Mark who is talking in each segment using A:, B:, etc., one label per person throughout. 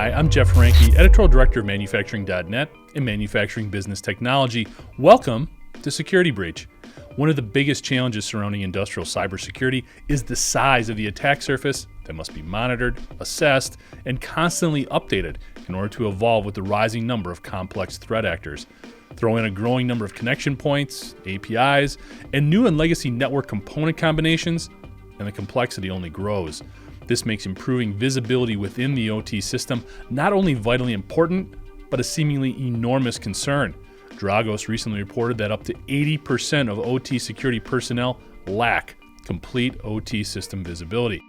A: Hi, I'm Jeff Ranke, Editorial Director of Manufacturing.net and Manufacturing Business Technology. Welcome to Security Breach. One of the biggest challenges surrounding industrial cybersecurity is the size of the attack surface that must be monitored, assessed, and constantly updated in order to evolve with the rising number of complex threat actors. Throw in a growing number of connection points, APIs, and new and legacy network component combinations, and the complexity only grows. This makes improving visibility within the OT system not only vitally important, but a seemingly enormous concern. Dragos recently reported that up to 80% of OT security personnel lack complete OT system visibility.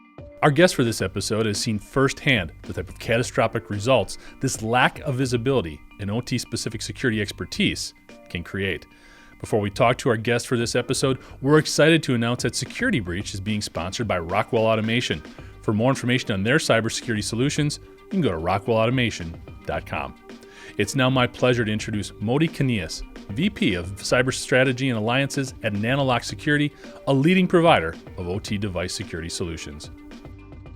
A: Our guest for this episode has seen firsthand the type of catastrophic results this lack of visibility and OT-specific security expertise can create. Before we talk to our guest for this episode, we're excited to announce that Security Breach is being sponsored by Rockwell Automation. For more information on their cybersecurity solutions, you can go to rockwellautomation.com. It's now my pleasure to introduce Moty Kanias, VP of Cyber Strategy and Alliances at NanoLock Security, a leading provider of OT device security solutions.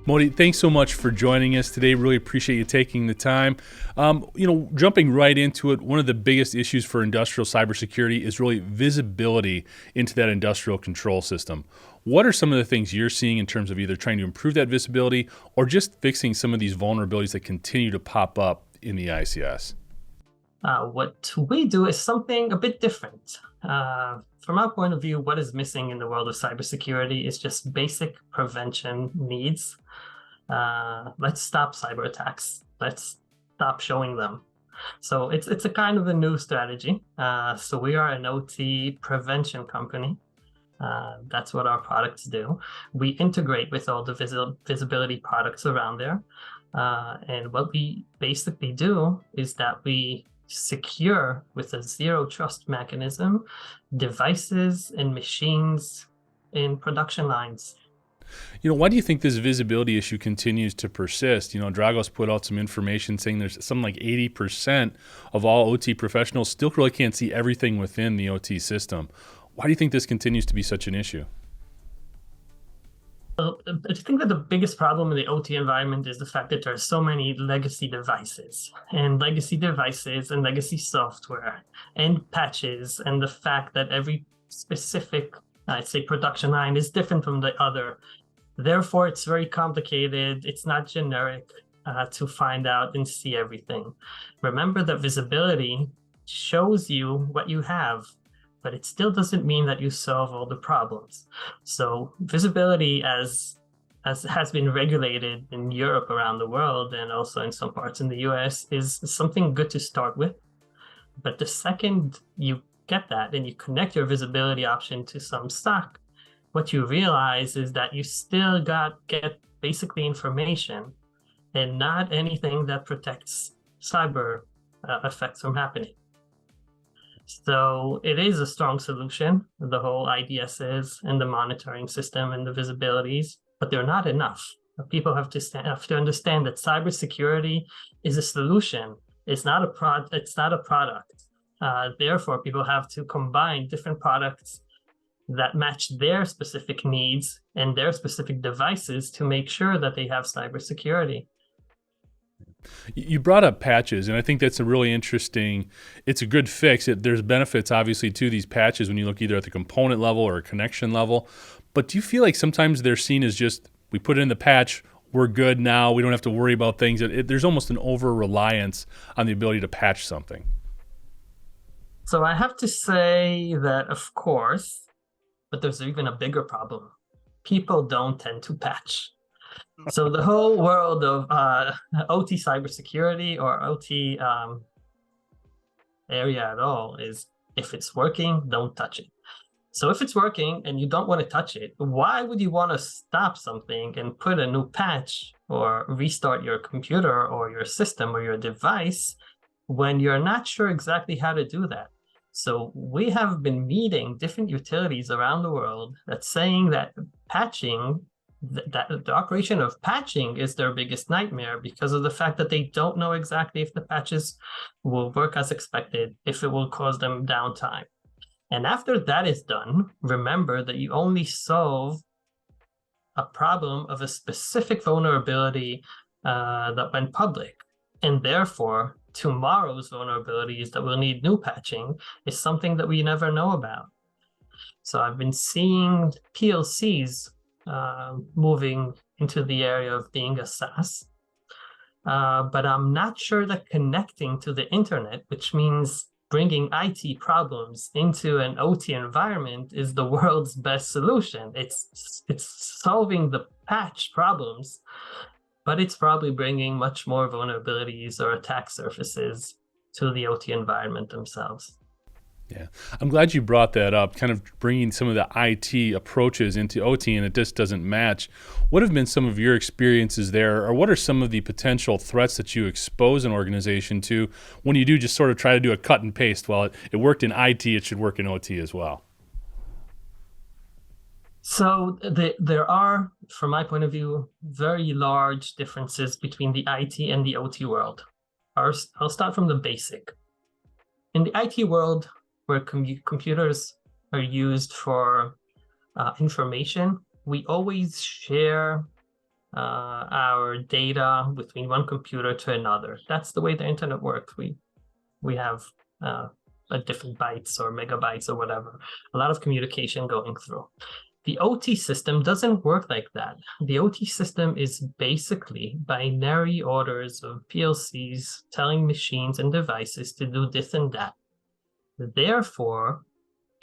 A: Moty, thanks so much for joining us today. Really appreciate you taking the time. Jumping right into it, one of the biggest issues for industrial cybersecurity is really visibility into that industrial control system. What are some of the things you're seeing in terms of either trying to improve that visibility or just fixing some of these vulnerabilities that continue to pop up in the ICS?
B: What we do is something a bit different. From our point of view, what is missing in the world of cybersecurity is just basic prevention needs. Let's stop cyber attacks. Let's stop showing them. So it's a kind of a new strategy. So we are an OT prevention company. That's what our products do. We integrate with all the visibility products around there. And what we basically do is that we secure with a zero trust mechanism devices and machines in production lines.
A: Why do you think this visibility issue continues to persist? Dragos put out some information saying there's something like 80% of all OT professionals still really can't see everything within the OT system. Why do you think this continues to be such an issue?
B: Well, I think that the biggest problem in the OT environment is the fact that there are so many legacy devices and legacy software and patches, and the fact that every specific, I'd say, production line is different from the other. Therefore, it's very complicated. It's not generic to find out and see everything. Remember that visibility shows you what you have, but it still doesn't mean that you solve all the problems. So visibility, as has been regulated in Europe, around the world, and also in some parts in the US, is something good to start with. But the second you get that and you connect your visibility option to some SOC, what you realize is that you still get basically information and not anything that protects cyber effects from happening. So it is a strong solution, the whole IDSs and the monitoring system and the visibilities, but they're not enough. People have to understand that cybersecurity is a solution. It's not a product. Therefore, people have to combine different products that match their specific needs and their specific devices to make sure that they have cybersecurity.
A: You brought up patches, and I think that's it's a good fix. There's benefits, obviously, to these patches when you look either at the component level or a connection level. But do you feel like sometimes they're seen as just, we put it in the patch, we're good now, we don't have to worry about things? There's almost an over-reliance on the ability to patch something.
B: So I have to say that, of course, but there's even a bigger problem. People don't tend to patch. So the whole world of OT cybersecurity or OT area at all is, if it's working, don't touch it. So if it's working and you don't want to touch it, why would you want to stop something and put a new patch or restart your computer or your system or your device when you're not sure exactly how to do that? So we have been meeting different utilities around the world that's saying that patching, that the operation of patching is their biggest nightmare because of the fact that they don't know exactly if the patches will work as expected, if it will cause them downtime. And after that is done, remember that you only solve a problem of a specific vulnerability that went public. And therefore, tomorrow's vulnerabilities that will need new patching is something that we never know about. So I've been seeing PLCs moving into the area of being a SaaS. But I'm not sure that connecting to the internet, which means bringing IT problems into an OT environment, is the world's best solution. It's solving the patch problems, but it's probably bringing much more vulnerabilities or attack surfaces to the OT environment themselves.
A: Yeah, I'm glad you brought that up, kind of bringing some of the IT approaches into OT, and it just doesn't match. What have been some of your experiences there, or what are some of the potential threats that you expose an organization to when you do just sort of try to do a cut and paste? Well, it worked in IT, it should work in OT as well.
B: So there are, from my point of view, very large differences between the IT and the OT world. I'll start from the basic. In the IT world, where computers are used for information, we always share our data between one computer to another. That's the way the internet works. We have a different bytes or megabytes or whatever, a lot of communication going through. The OT system doesn't work like that. The OT system is basically binary orders of PLCs telling machines and devices to do this and that. Therefore,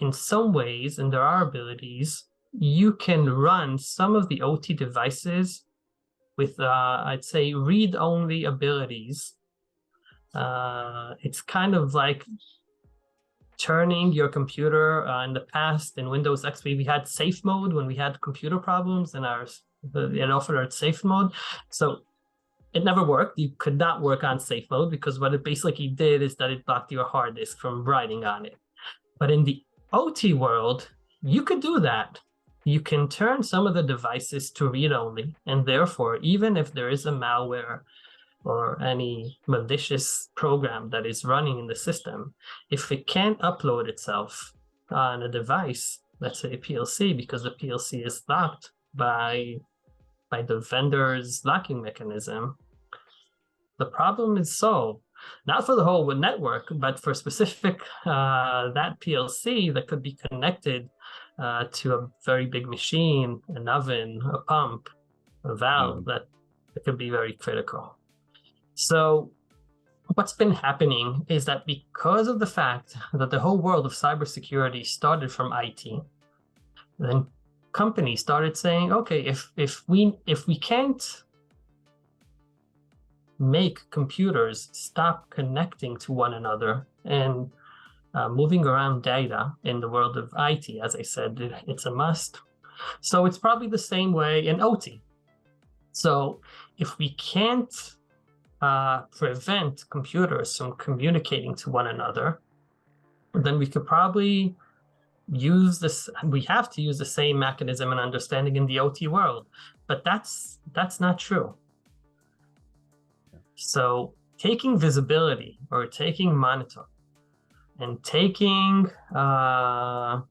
B: in some ways, and there are abilities, you can run some of the OT devices with, I'd say, read-only abilities. It's kind of like turning your computer in the past in Windows XP. We had safe mode when we had computer problems, and it offered our safe mode. So it never worked. You could not work on safe mode because what it basically did is that it blocked your hard disk from writing on it. But in the OT world, you could do that. You can turn some of the devices to read-only, and therefore, even if there is a malware or any malicious program that is running in the system, if it can't upload itself on a device, let's say a PLC, because the PLC is locked by the vendor's locking mechanism, the problem is solved. Not for the whole network, but for specific that PLC that could be connected to a very big machine, an oven, a pump, a valve, that could be very critical. So what's been happening is that because of the fact that the whole world of cybersecurity started from IT, then companies started saying, okay, if we can't make computers stop connecting to one another and moving around data in the world of IT, as I said, it's a must. So it's probably the same way in OT. So if we can't prevent computers from communicating to one another, then we could probably use this. We have to use the same mechanism and understanding in the OT world, but that's not true. So taking visibility or taking monitor and taking, I'd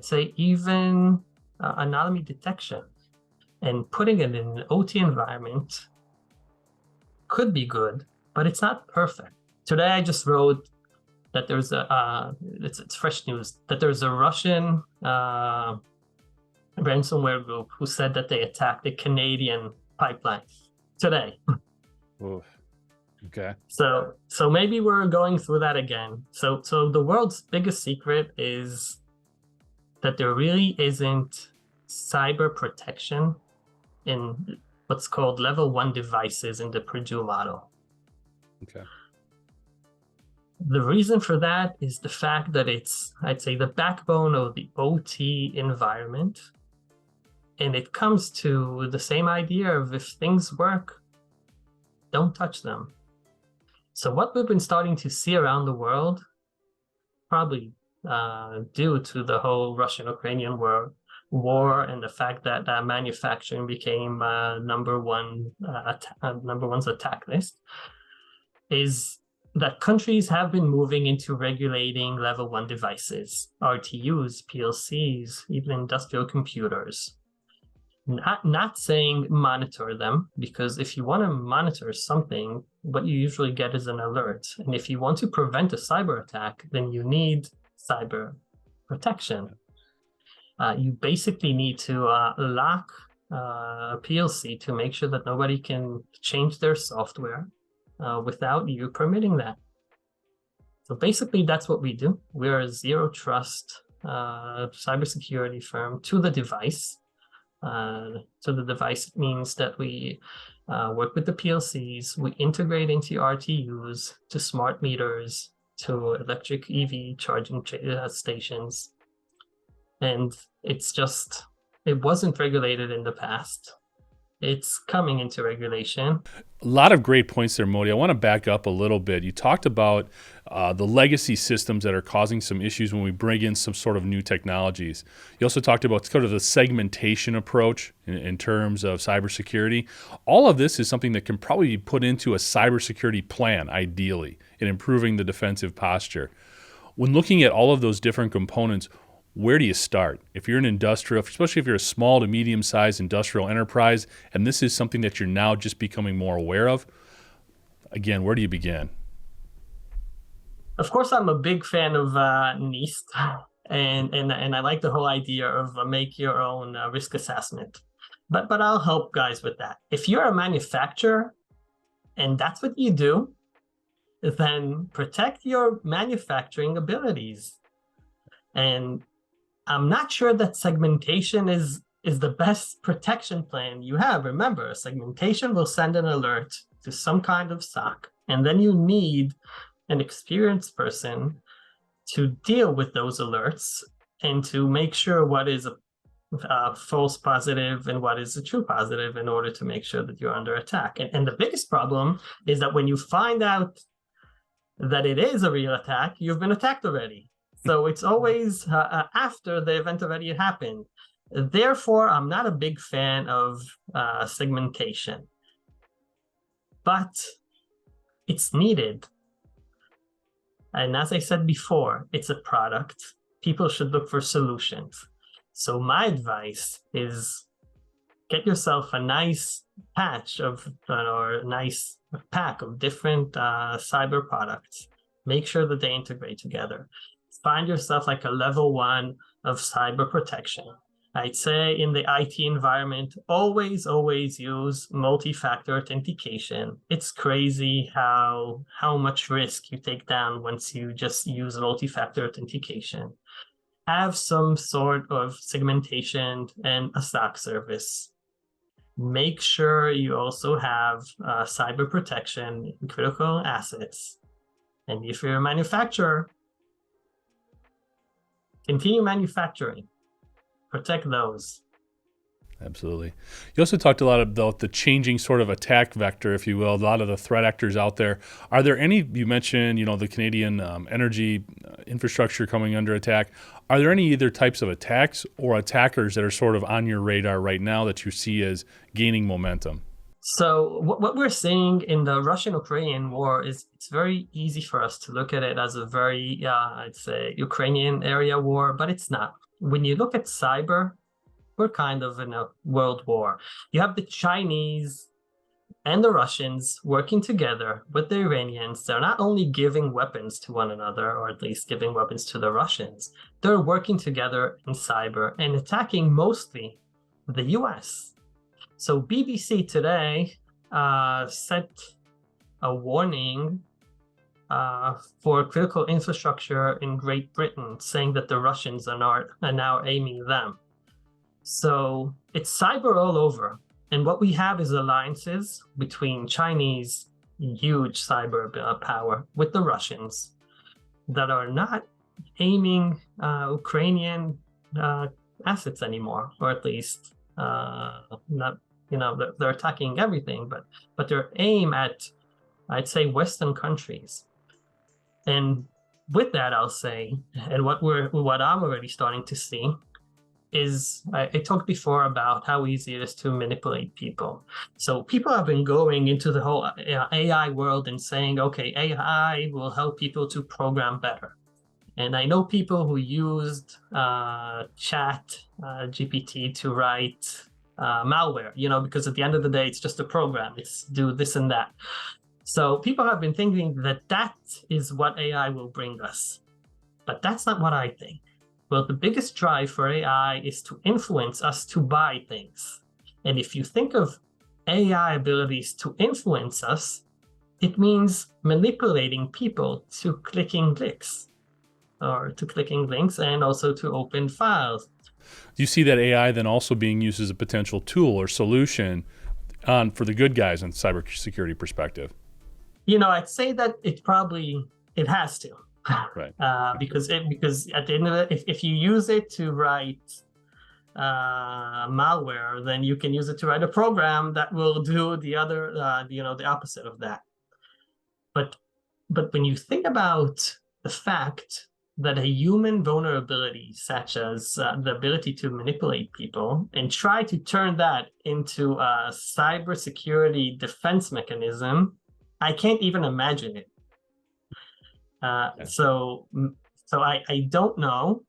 B: say even anomaly detection and putting it in an OT environment could be good, but it's not perfect. Today I just wrote that there's it's fresh news, that there's a Russian ransomware group who said that they attacked a Canadian pipeline today.
A: Oof. Okay.
B: So maybe we're going through that again. So the world's biggest secret is that there really isn't cyber protection in what's called level 1 devices in the Purdue model.
A: Okay.
B: The reason for that is the fact that it's, I'd say, the backbone of the OT environment. And it comes to the same idea of if things work, don't touch them. So what we've been starting to see around the world, probably due to the whole Russian-Ukrainian war and the fact that manufacturing became number one's attack list, is that countries have been moving into regulating level 1 devices, RTUs, PLCs, even industrial computers. Not saying monitor them, because if you want to monitor something, what you usually get is an alert. And if you want to prevent a cyber attack, then you need cyber protection. You basically need to lock a PLC to make sure that nobody can change their software without you permitting that. So basically, that's what we do. We're a zero trust cybersecurity firm to the device. So the device means that we work with the PLCs, we integrate into RTUs, to smart meters, to electric EV charging stations. And it wasn't regulated in the past. It's coming into regulation.
A: A lot of great points there, Moty. I want to back up a little bit. You talked about the legacy systems that are causing some issues when we bring in some sort of new technologies. You also talked about sort of the segmentation approach in terms of cybersecurity. All of this is something that can probably be put into a cybersecurity plan, ideally, in improving the defensive posture. When looking at all of those different components, where do you start? If you're an industrial, especially if you're a small to medium-sized industrial enterprise, and this is something that you're now just becoming more aware of, again, where do you begin?
B: Of course, I'm a big fan of NIST, and I like the whole idea of make your own risk assessment. But I'll help guys with that. If you're a manufacturer and that's what you do, then protect your manufacturing abilities. And I'm not sure that segmentation is the best protection plan you have. Remember, segmentation will send an alert to some kind of SOC, and then you need an experienced person to deal with those alerts and to make sure what is a false positive and what is a true positive in order to make sure that you're under attack. And the biggest problem is that when you find out that it is a real attack, you've been attacked already. So it's always after the event already happened. Therefore, I'm not a big fan of segmentation, but it's needed. And as I said before, it's a product. People should look for solutions. So my advice is get yourself a nice patch of or a nice pack of different cyber products. Make sure that they integrate together. Find yourself like a level 1 of cyber protection. I'd say in the IT environment, always use multi-factor authentication. It's crazy how much risk you take down once you just use multi-factor authentication. Have some sort of segmentation and a SOC service. Make sure you also have cyber protection in critical assets. And if you're a manufacturer, continue manufacturing. Protect those.
A: Absolutely. You also talked a lot about the changing sort of attack vector, if you will, a lot of the threat actors out there. Are there any, you mentioned, the Canadian energy infrastructure coming under attack. Are there any either types of attacks or attackers that are sort of on your radar right now that you see as gaining momentum?
B: So what we're seeing in the Russian-Ukrainian war is it's very easy for us to look at it as a very, I'd say, Ukrainian area war, but it's not. When you look at cyber, we're kind of in a world war. You have the Chinese and the Russians working together with the Iranians. They're not only giving weapons to one another, or at least giving weapons to the Russians. They're working together in cyber and attacking mostly the US. So BBC today sent a warning for critical infrastructure in Great Britain, saying that the Russians are now aiming them. So it's cyber all over. And what we have is alliances between Chinese huge cyber power with the Russians that are not aiming Ukrainian assets anymore, or at least not, they're attacking everything, but they're aimed at, I'd say, Western countries. And with that, I'll say, and what I'm already starting to see is, I talked before about how easy it is to manipulate people. So people have been going into the whole AI world and saying, okay, AI will help people to program better. And I know people who used chat GPT to write malware, because at the end of the day, it's just a program. It's do this and that. So people have been thinking that is what AI will bring us. But that's not what I think. Well, the biggest drive for AI is to influence us to buy things. And if you think of AI abilities to influence us, it means manipulating people to clicking links and also to open files.
A: Do you see that AI then also being used as a potential tool or solution for the good guys in cybersecurity perspective?
B: I'd say that it has to.
A: Right.
B: Because at the end of it, if you use it to write malware, then you can use it to write a program that will do the other, the opposite of that. But when you think about the fact that a human vulnerability, such as the ability to manipulate people, and try to turn that into a cybersecurity defense mechanism, I can't even imagine it. So I don't know.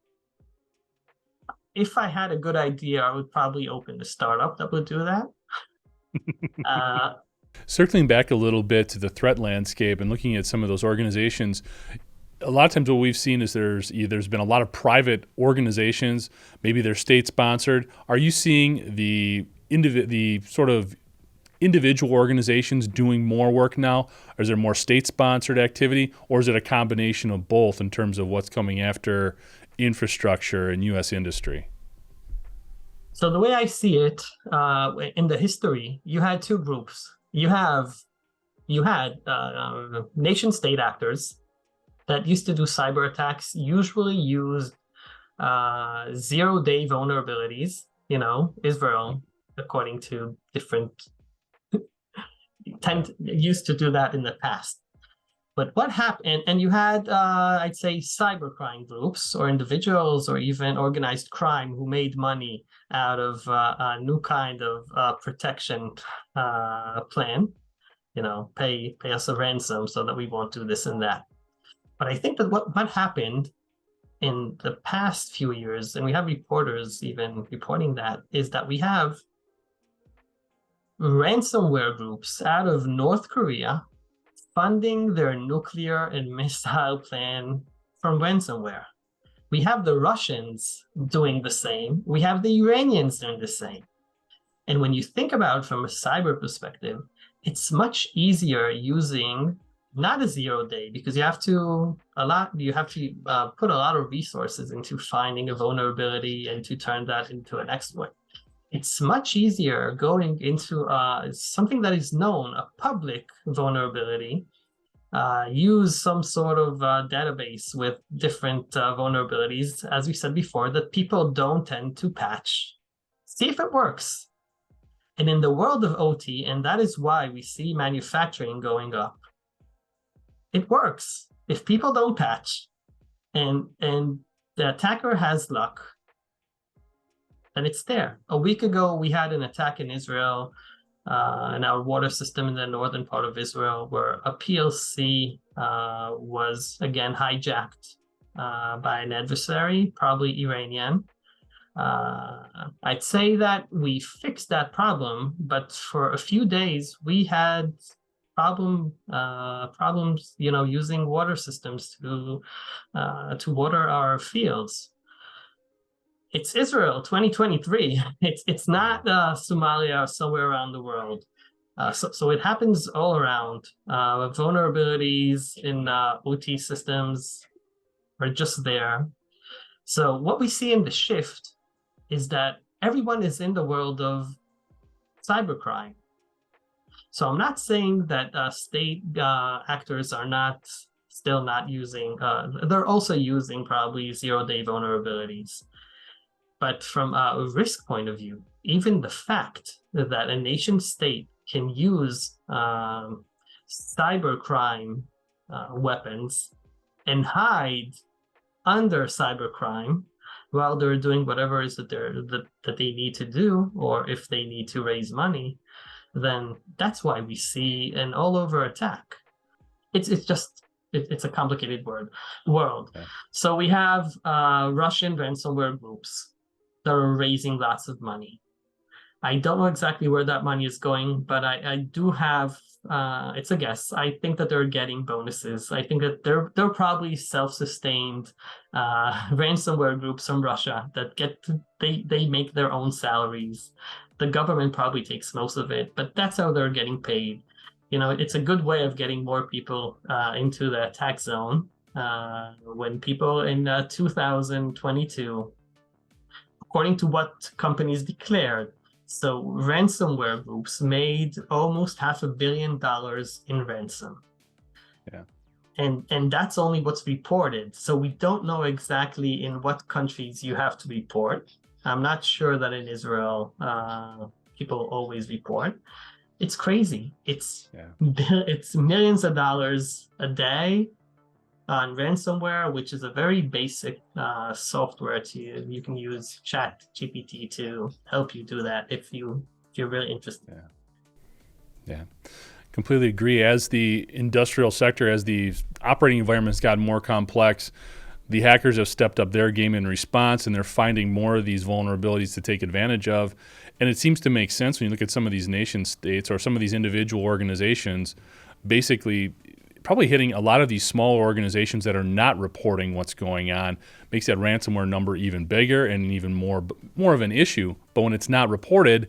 B: If I had a good idea, I would probably open a startup that would do that.
A: Circling back a little bit to the threat landscape and looking at some of those organizations, a lot of times what we've seen is there's been a lot of private organizations, maybe they're state-sponsored. Are you seeing the sort of individual organizations doing more work now? Or is there more state-sponsored activity, or is it a combination of both in terms of what's coming after infrastructure and U.S. industry?
B: So the way I see it, in the history, you had two groups. You had nation-state actors that used to do cyber attacks, usually used zero-day vulnerabilities. Israel, according to different used to do that in the past. But what happened, and you had, I'd say, cybercrime groups or individuals or even organized crime who made money out of a new kind of protection plan, pay us a ransom so that we won't do this and that. But I think that what happened in the past few years, and we have reporters even reporting that, is that we have ransomware groups out of North Korea funding their nuclear and missile plan from ransomware. We have the Russians doing the same. We have the Iranians doing the same. And when you think about it from a cyber perspective, it's much easier using not a 0 day, because you have to put a lot of resources into finding a vulnerability and to turn that into an exploit. It's much easier going into something that is known, a public vulnerability, use some sort of database with different vulnerabilities, as we said before, that people don't tend to patch. See if it works. And in the world of OT, and that is why we see manufacturing going up, it works. If people don't patch and the attacker has luck, and it's there. A week ago, we had an attack in Israel, in our water system in the northern part of Israel, where a PLC was again hijacked by an adversary, probably Iranian. I'd say that we fixed that problem, but for a few days we had problems, using water systems to water our fields. It's Israel 2023. It's not Somalia or somewhere around the world. So it happens all around. Vulnerabilities in OT systems are just there. So what we see in the shift is that everyone is in the world of cybercrime. So I'm not saying that state actors are still not using, they're also using probably 0 day vulnerabilities. But from a risk point of view, even the fact that a nation state can use cybercrime weapons and hide under cybercrime while they're doing whatever it is that they need to do, or if they need to raise money, then that's why we see an all-over attack. It's a complicated world. Okay. So we have Russian ransomware groups that are raising lots of money. I don't know exactly where that money is going, but I do have it's a guess. I think that they're getting bonuses. I think that they're probably self-sustained ransomware groups from Russia that they make their own salaries. The government probably takes most of it, but that's how they're getting paid. It's a good way of getting more people into the attack zone. When people in 2022, according to what companies declared, so ransomware groups made almost $500 million in ransom.
A: Yeah.
B: And that's only what's reported. So we don't know exactly in what countries you have to report. I'm not sure that in Israel people always report. It's crazy. It's millions of dollars a day on ransomware, which is a very basic software you can use Chat GPT to help you do that if you're really interested.
A: Yeah, completely agree. As the industrial sector, as the operating environment's gotten more complex, the hackers have stepped up their game in response, and they're finding more of these vulnerabilities to take advantage of. And it seems to make sense when you look at some of these nation states or some of these individual organizations, basically probably hitting a lot of these smaller organizations that are not reporting what's going on. Makes that ransomware number even bigger and even more of an issue. But when it's not reported,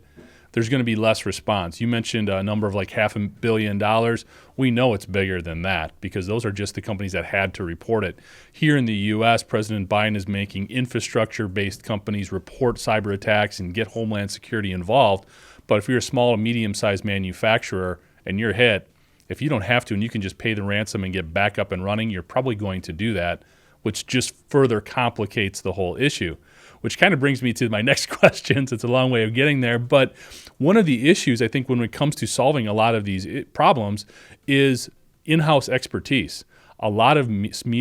A: there's going to be less response. You mentioned a number of like $500 million. We know it's bigger than that because those are just the companies that had to report it. Here in the U.S., President Biden is making infrastructure-based companies report cyber attacks and get Homeland Security involved. But if you're a small to medium-sized manufacturer and you're hit, if you don't have to and you can just pay the ransom and get back up and running, you're probably going to do that, which just further complicates the whole issue. Which kind of brings me to my next questions. It's a long way of getting there. But one of the issues, I think, when it comes to solving a lot of these problems is in-house expertise. A lot of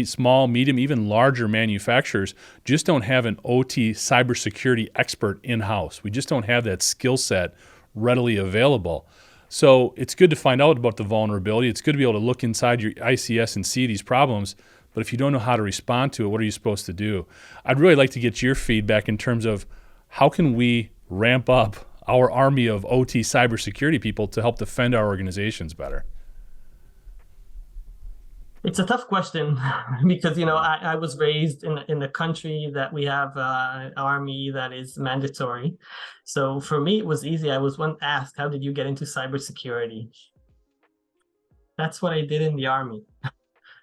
A: small, medium, even larger manufacturers just don't have an OT cybersecurity expert in-house. We just don't have that skill set readily available. So it's good to find out about the vulnerability. It's good to be able to look inside your ICS and see these problems. But if you don't know how to respond to it, what are you supposed to do? I'd really like to get your feedback in terms of how can we ramp up our army of OT cybersecurity people to help defend our organizations better?
B: It's a tough question because, I was raised in a country that we have an army that is mandatory. So for me, it was easy. I was once asked, how did you get into cybersecurity? That's what I did in the army.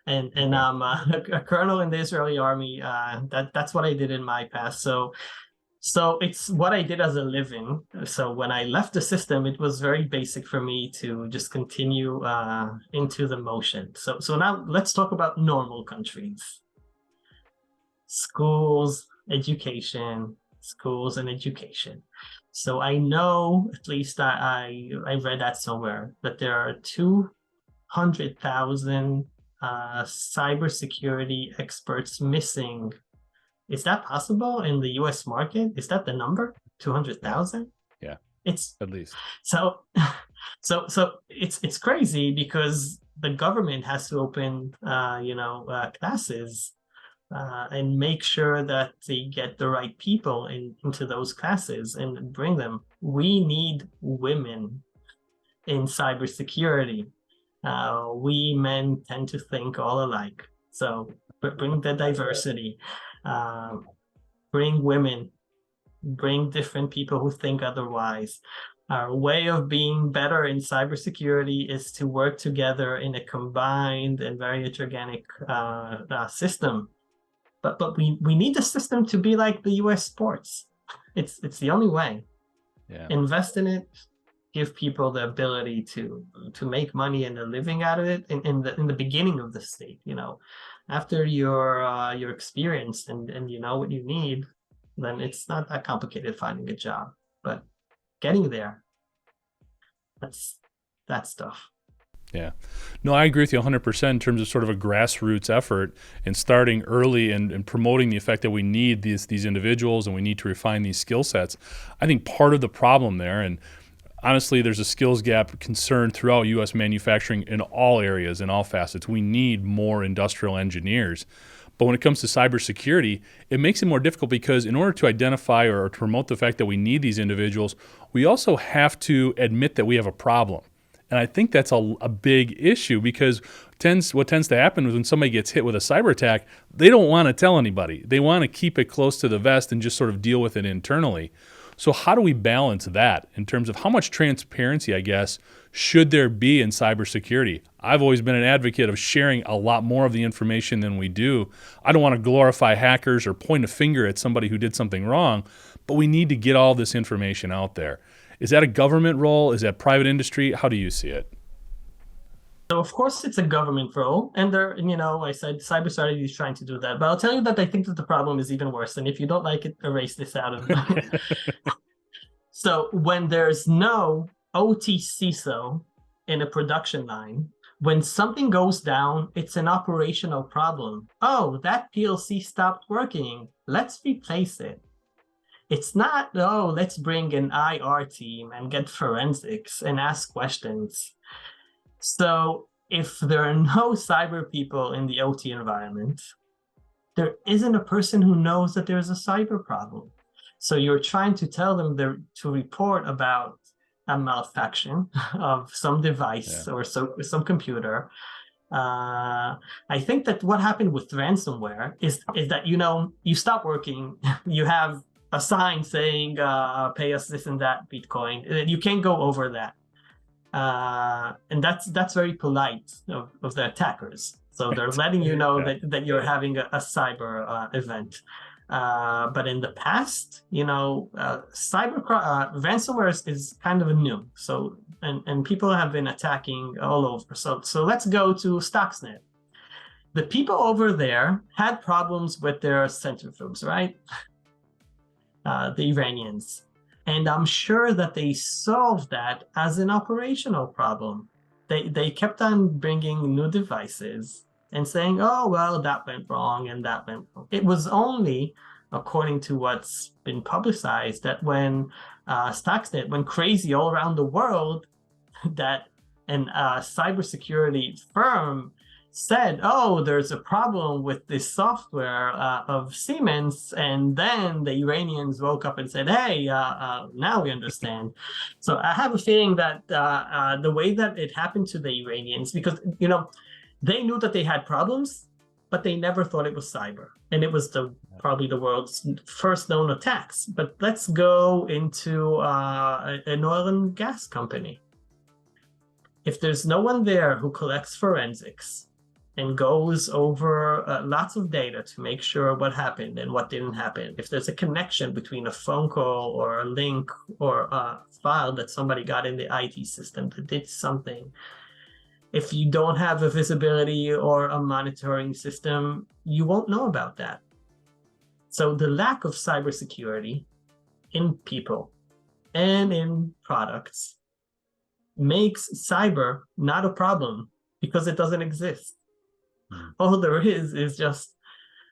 B: And I'm a colonel in the Israeli army. That's what I did in my past. So it's what I did as a living. So when I left the system, it was very basic for me to just continue into the motion. So now let's talk about normal countries. Schools and education. So I know, at least I read that somewhere, that there are 200,000 cybersecurity experts missing. Is that possible in the US market? Is that the number? 200,000?
A: Yeah.
B: It's
A: at least.
B: So it's crazy because the government has to open classes and make sure that they get the right people into those classes and bring them. We need women in cybersecurity. We men tend to think all alike. So bring the diversity, bring women, bring different people who think otherwise. Our way of being better in cybersecurity is to work together in a combined and very heterogeneous system. But we need the system to be like the US sports. It's the only way.
A: Yeah.
B: Invest in it. Give people the ability to make money and a living out of it in the beginning of the state. After you're experienced and you know what you need, then it's not that complicated finding a job. But getting there, that's tough.
A: Yeah. No, I agree with you 100% in terms of sort of a grassroots effort and starting early and promoting the effect that we need these individuals and we need to refine these skill sets. I think part of the problem there, and honestly, there's a skills gap concern throughout U.S. manufacturing in all areas, in all facets. We need more industrial engineers. But when it comes to cybersecurity, it makes it more difficult because in order to identify or to promote the fact that we need these individuals, we also have to admit that we have a problem. And I think that's a big issue because what tends to happen is when somebody gets hit with a cyber attack, they don't want to tell anybody. They want to keep it close to the vest and just sort of deal with it internally. So how do we balance that in terms of how much transparency, I guess, should there be in cybersecurity? I've always been an advocate of sharing a lot more of the information than we do. I don't want to glorify hackers or point a finger at somebody who did something wrong, but we need to get all this information out there. Is that a government role? Is that private industry? How do you see it?
B: So of course it's a government role, and I said cybersecurity is trying to do that. But I'll tell you that I think that the problem is even worse. And if you don't like it, erase this out of it. So when there's no OT CISO in a production line, when something goes down, it's an operational problem. Oh, that PLC stopped working. Let's replace it. It's not, oh, let's bring an IR team and get forensics and ask questions. So if there are no cyber people in the OT environment, there isn't a person who knows that there's a cyber problem. So you're trying to tell them to report about a malfunction of some device or some computer. I think that what happened with ransomware is that, you stop working, you have a sign saying, pay us this and that Bitcoin. You can't go over that. And that's very polite of the attackers. So they're letting you know that you're having a cyber event. But in the past, ransomware is kind of new. So and people have been attacking all over. So let's go to Stuxnet. The people over there had problems with their centrifuges, right? The Iranians. And I'm sure that they solved that as an operational problem. They kept on bringing new devices and saying, oh, well, that went wrong and that went wrong. It was only, according to what's been publicized, that when Stuxnet went crazy all around the world, that a cybersecurity firm said, oh, there's a problem with this software of Siemens. And then the Iranians woke up and said, hey, now we understand. So I have a feeling that the way that it happened to the Iranians, because, they knew that they had problems, but they never thought it was cyber. And it was probably the world's first known attacks. But let's go into an oil and gas company. If there's no one there who collects forensics and goes over lots of data to make sure what happened and what didn't happen, if there's a connection between a phone call or a link or a file that somebody got in the IT system that did something, if you don't have a visibility or a monitoring system, you won't know about that. So the lack of cybersecurity in people and in products makes cyber not a problem because it doesn't exist. All there is just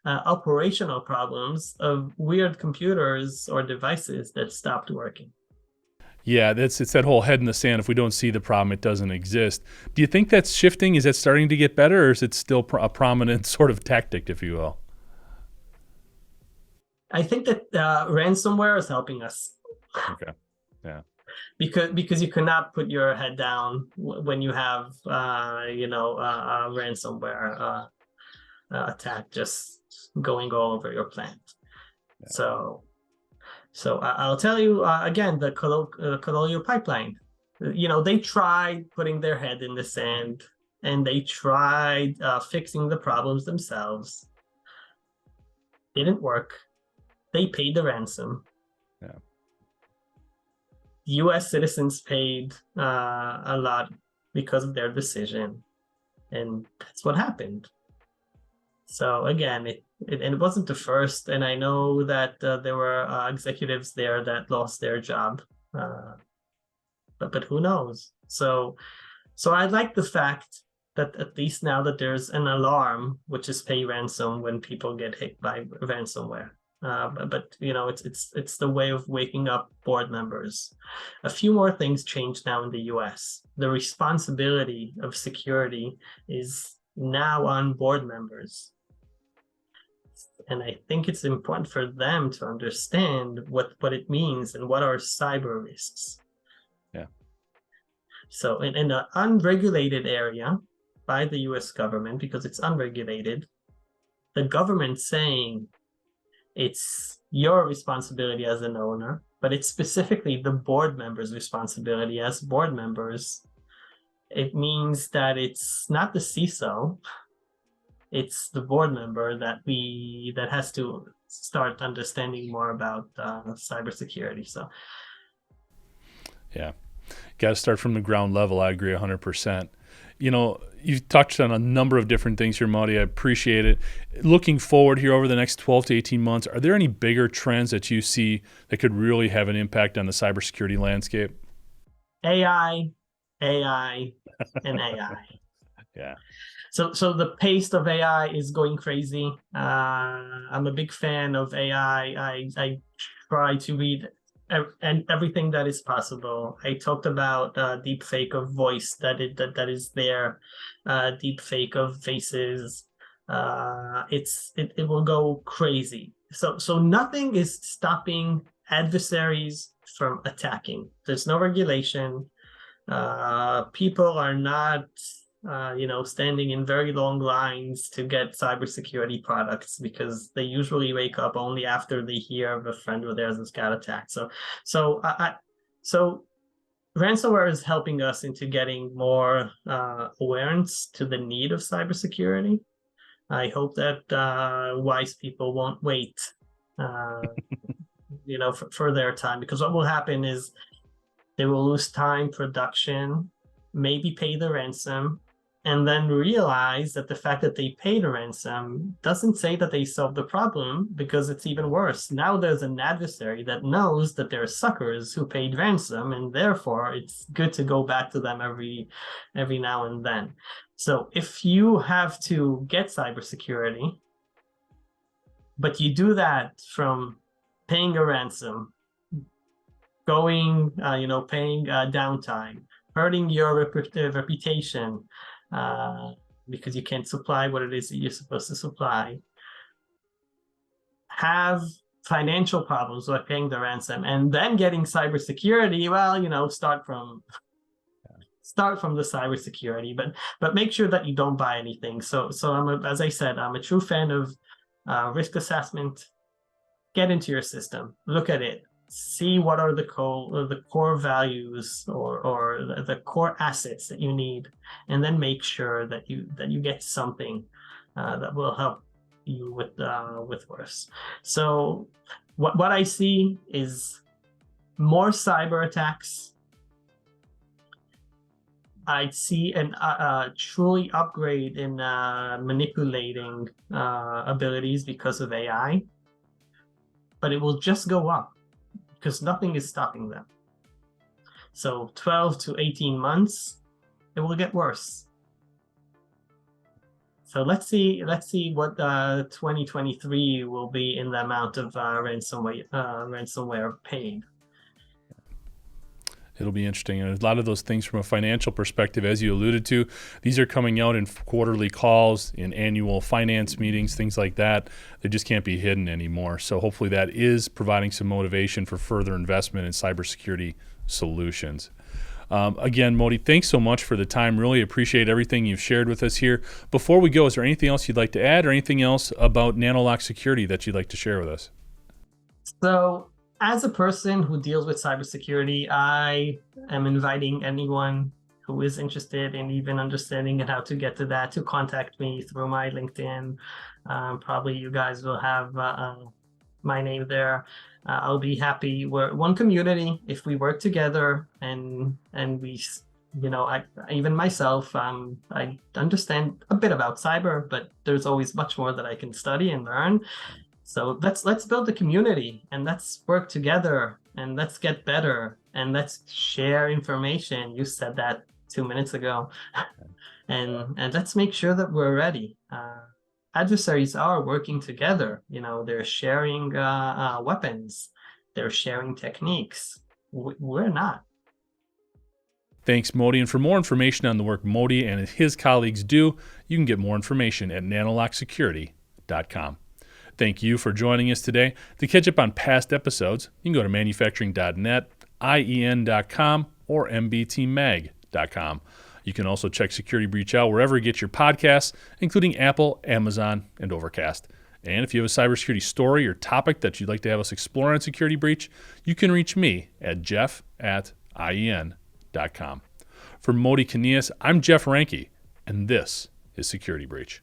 B: operational problems of weird computers or devices that stopped working.
A: Yeah, it's that whole head in the sand. If we don't see the problem, it doesn't exist. Do you think that's shifting? Is that starting to get better, or is it still a prominent sort of tactic, if you will?
B: I think that ransomware is helping us.
A: Okay. Yeah.
B: Because you cannot put your head down when you have a ransomware attack just going all over your plant. Yeah. So I'll tell you again, the Colonial Pipeline. They tried putting their head in the sand and they tried fixing the problems themselves. Didn't work. They paid the ransom.
A: Yeah.
B: U.S. citizens paid a lot because of their decision, and that's what happened. So again, it wasn't the first, and I know that there were executives there that lost their job, but who knows? So I like the fact that at least now that there's an alarm, which is pay ransom when people get hit by ransomware. But it's the way of waking up board members. A few more things changed now in the US. The responsibility of security is now on board members. And I think it's important for them to understand what it means and what are cyber risks.
A: Yeah.
B: So in an unregulated area by the US government, because it's unregulated, the government saying it's your responsibility as an owner, but it's specifically the board members' responsibility as board members. It means that it's not the CISO, it's the board member that has to start understanding more about cybersecurity. So,
A: yeah, got to start from the ground level. I agree 100%. You've touched on a number of different things here, Moty. I appreciate it. Looking forward here over the next 12 to 18 months, are there any bigger trends that you see that could really have an impact on the cybersecurity landscape?
B: AI, and AI.
A: Yeah.
B: So the pace of AI is going crazy. I'm a big fan of AI. I try to read and everything that is possible. I talked about deep fake of voice that is there, deep fake of faces. It will go crazy. So nothing is stopping adversaries from attacking. There's no regulation. People are not standing in very long lines to get cybersecurity products because they usually wake up only after they hear of a friend of theirs has got attacked. So ransomware is helping us into getting more awareness to the need of cybersecurity. I hope that wise people won't wait, for their time, because what will happen is they will lose time, production, maybe pay the ransom, and then realize that the fact that they paid a ransom doesn't say that they solved the problem, because it's even worse. Now there's an adversary that knows that there are suckers who paid ransom, and therefore it's good to go back to them every now and then. So if you have to get cybersecurity, but you do that from paying a ransom, paying downtime, hurting your reputation, because you can't supply what it is that you're supposed to supply, have financial problems like paying the ransom, and then getting cybersecurity, start from the cybersecurity, but make sure that you don't buy anything. So as I said, I'm a true fan of risk assessment. Get into your system, look at it, see what are the core values or the core assets that you need, and then make sure that you get something that will help you with worse. So what I see is more cyber attacks. I see a truly upgrade in manipulating abilities because of AI, but it will just go up, because nothing is stopping them. So 12 to 18 months, it will get worse. So let's see what 2023 will be in the amount of ransomware paid.
A: It'll be interesting. And a lot of those things from a financial perspective, as you alluded to, these are coming out in quarterly calls, in annual finance meetings, things like that. They just can't be hidden anymore. So hopefully that is providing some motivation for further investment in cybersecurity solutions. Again, Moty, thanks so much for the time. Really appreciate everything you've shared with us here. Before we go, is there anything else you'd like to add, or anything else about NanoLock Security that you'd like to share with us?
B: So, as a person who deals with cybersecurity, I am inviting anyone who is interested in even understanding how to get to that to contact me through my LinkedIn. Probably you guys will have my name there. I'll be happy. We're one community. If we work together and we, even myself, I understand a bit about cyber, but there's always much more that I can study and learn. So let's build a community, and let's work together, and let's get better, and let's share information. You said that 2 minutes ago, and let's make sure that we're ready. Adversaries are working together. They're sharing weapons, they're sharing techniques. We're not.
A: Thanks, Moty. And for more information on the work Moty and his colleagues do, you can get more information at nanolocksecurity.com. Thank you for joining us today. To catch up on past episodes, you can go to manufacturing.net, IEN.com, or mbtmag.com. You can also check Security Breach out wherever you get your podcasts, including Apple, Amazon, and Overcast. And if you have a cybersecurity story or topic that you'd like to have us explore on Security Breach, you can reach me at jeff@ien.com. For Moty Kanias, I'm Jeff Ranke, and this is Security Breach.